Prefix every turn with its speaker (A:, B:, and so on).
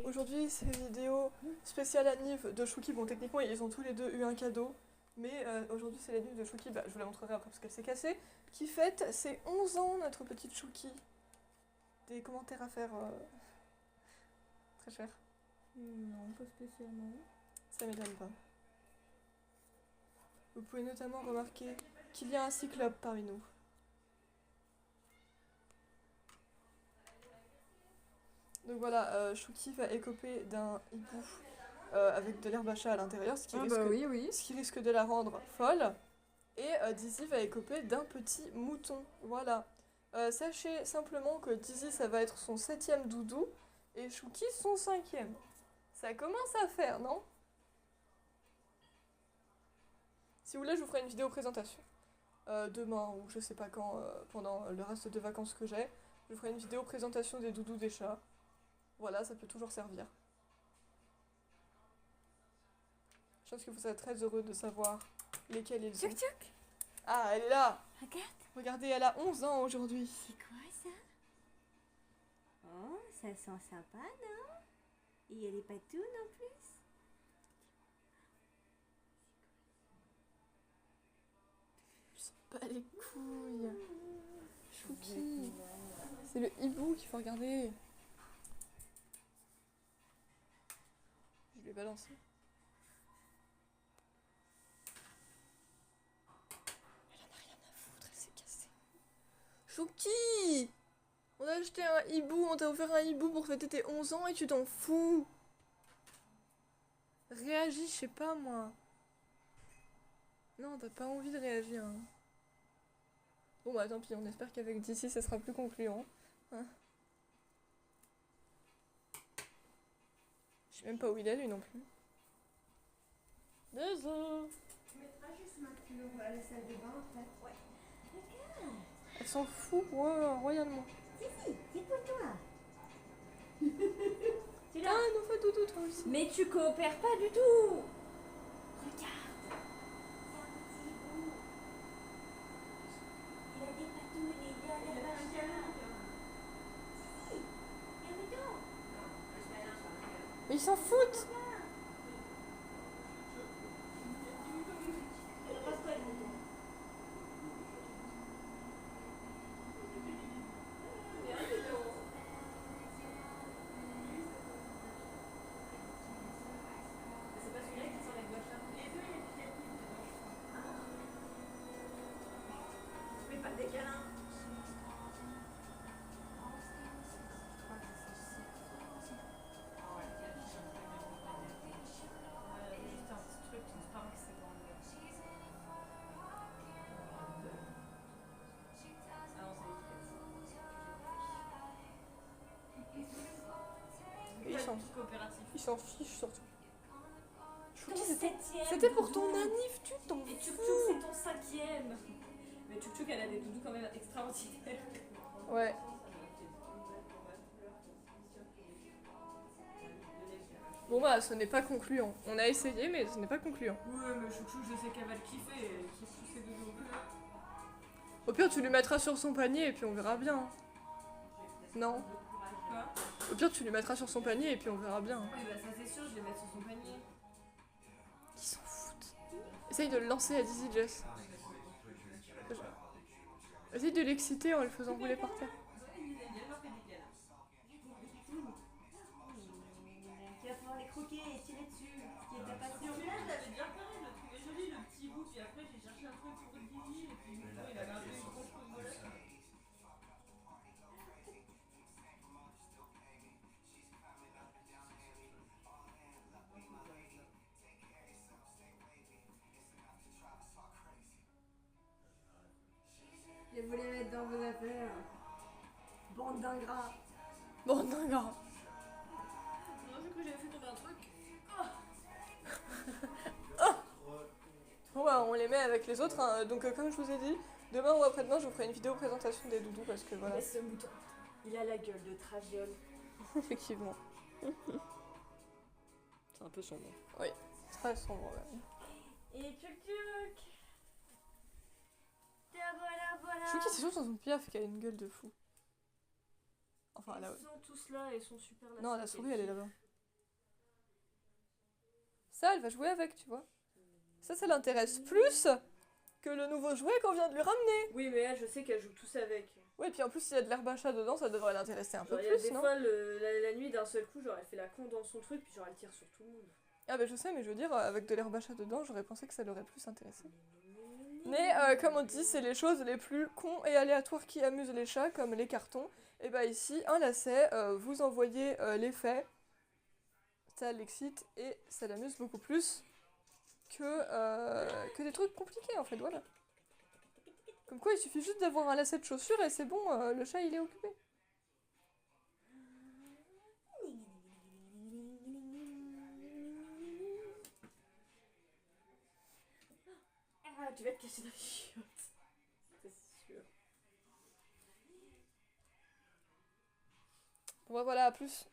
A: Aujourd'hui, c'est une vidéo spéciale anniv de Chouki. Bon, techniquement, ils ont tous les deux eu un cadeau. Mais aujourd'hui, c'est l'anniv de Chouki. Bah, je vous la montrerai après parce qu'elle s'est cassée. Qui fête ses 11 ans, notre petite Chouki. Des commentaires à faire très cher.
B: Non, pas spécialement.
A: Ça m'étonne pas. Vous pouvez notamment remarquer qu'il y a un cyclope parmi nous. Donc voilà, Chouki va écoper d'un hibou avec de l'herbe à chat à l'intérieur, ce qui risque de la rendre folle. Et Dizzy va écoper d'un petit mouton. Voilà. Sachez simplement que Dizzy, ça va être son 7e doudou et Chouki son 5e. Ça commence à faire, non? Si vous voulez, je vous ferai une vidéo présentation. Demain ou je sais pas quand, pendant le reste de vacances que j'ai. Je vous ferai une vidéo présentation des doudous des chats. Voilà, ça peut toujours servir. Je pense que vous serez très heureux de savoir lesquels ils sont.
B: Tchouk tchouk.
A: Ah, elle est là!
B: Regarde.
A: Regardez, elle a 11 ans aujourd'hui.
B: C'est quoi ça? Oh, ça sent sympa, non? Et elle est pas tout en plus?
A: Pas les couilles. Chouki. C'est le hibou qu'il faut regarder. Je l'ai balancé. Elle en a rien à foutre, elle s'est cassée. Chouki! On a acheté un hibou, on t'a offert un hibou pour fêter tes 11 ans et tu t'en fous. Réagis, je sais pas moi. Non, t'as pas envie de réagir. Hein. Bon bah tant pis, on espère qu'avec D'ici ça sera plus concluant. Hein. Je sais même pas où il est lui non plus. Désolé.
B: Tu mettras juste maintenant à la salle de bain en fait. Ouais. Regarde.
A: Elle s'en fout royalement.
B: Si, c'est pour toi. Tu
A: Ah, nous fais doudou toi aussi.
B: Mais tu coopères pas du tout. Regarde. Il a des patous, il a l'air vachement. Si, viens donc.
A: Mais ils s'en foutent.
B: Pas des câlins.
A: Et ils s'en fichent surtout. Chouki,
B: C'était
A: c'était pour ton anniv, tu t'en
B: Et Tchouk
A: fous.
B: Tchouk, c'est ton 5e. Mais Tchouk Tchouk, elle a des doudous quand même extraordinaires.
A: Ouais. Bon bah ce n'est pas concluant. On a essayé mais ce n'est pas concluant.
B: Ouais, mais Tchouk Tchouk, je sais qu'elle va le kiffer. Elle kiffe tous ses doudous.
A: Au pire tu lui mettras sur son panier et puis on verra bien. Non.
B: Quoi?
A: Au pire tu lui mettras sur son panier et puis on verra bien.
B: Oui, bah ça c'est sûr, je vais mettre sur son panier.
A: Ils s'en foutent. Essaye de le lancer à Dizzy Jess. Essaye de l'exciter en le faisant rouler par terre.
B: Tu vas pouvoir les croquer et tirer dessus. Ce qui est ta passion.
C: Celui-là, je l'avais déjà repéré, je le trouvais joli, le petit bout, puis après j'ai cherché un truc pour Dizzy, et puis il avait un peu une grosse peau de molette.
B: Je voulais mettre dans vos affaires. Bande d'ingrats.
A: Bon, non, non.
C: Non, j'ai cru que j'avais fait tomber un truc.
A: Bon bah on les met avec les autres. Hein. Donc comme je vous ai dit, demain ou après-demain je vous ferai une vidéo présentation des doudous parce que voilà.
B: Laisse ce mouton. Il a la gueule de traviole.
A: Effectivement. C'est un peu sombre. Oui, très sombre même.
B: Et Tchouk Tchouk. Tiens, voilà.
A: Chouki c'est sûr dans son piaf qui a une gueule de fou. Enfin là.
B: Ils sont tous là et sont super là.
A: Non la souris elle est là-bas. Ça, elle va jouer avec, tu vois. Ça l'intéresse plus que le nouveau jouet qu'on vient de lui ramener.
C: Oui, mais elle, je sais qu'elle joue tous avec.
A: Oui, et puis en plus, s'il y a de l'herbe à chat dedans, ça devrait l'intéresser un peu
C: Genre, il y a
A: plus,
C: des
A: non?
C: fois, la nuit, d'un seul coup, genre, elle fait la con dans son truc, puis genre, elle tire sur tout le monde.
A: Ah bah je sais, mais je veux dire, avec de l'herbe à chat dedans, j'aurais pensé que ça l'aurait plus intéressé. Mais comme on dit, c'est les choses les plus cons et aléatoires qui amusent les chats, comme les cartons. Et bah ici, un lacet, vous envoyez l'effet, ça l'excite et ça l'amuse beaucoup plus que des trucs compliqués en fait, voilà. Comme quoi, il suffit juste d'avoir un lacet de chaussures et c'est bon, le chat il est occupé.
C: Ah, tu vas te cacher dans les chiottes. C'est sûr.
A: Bon bah voilà, à plus.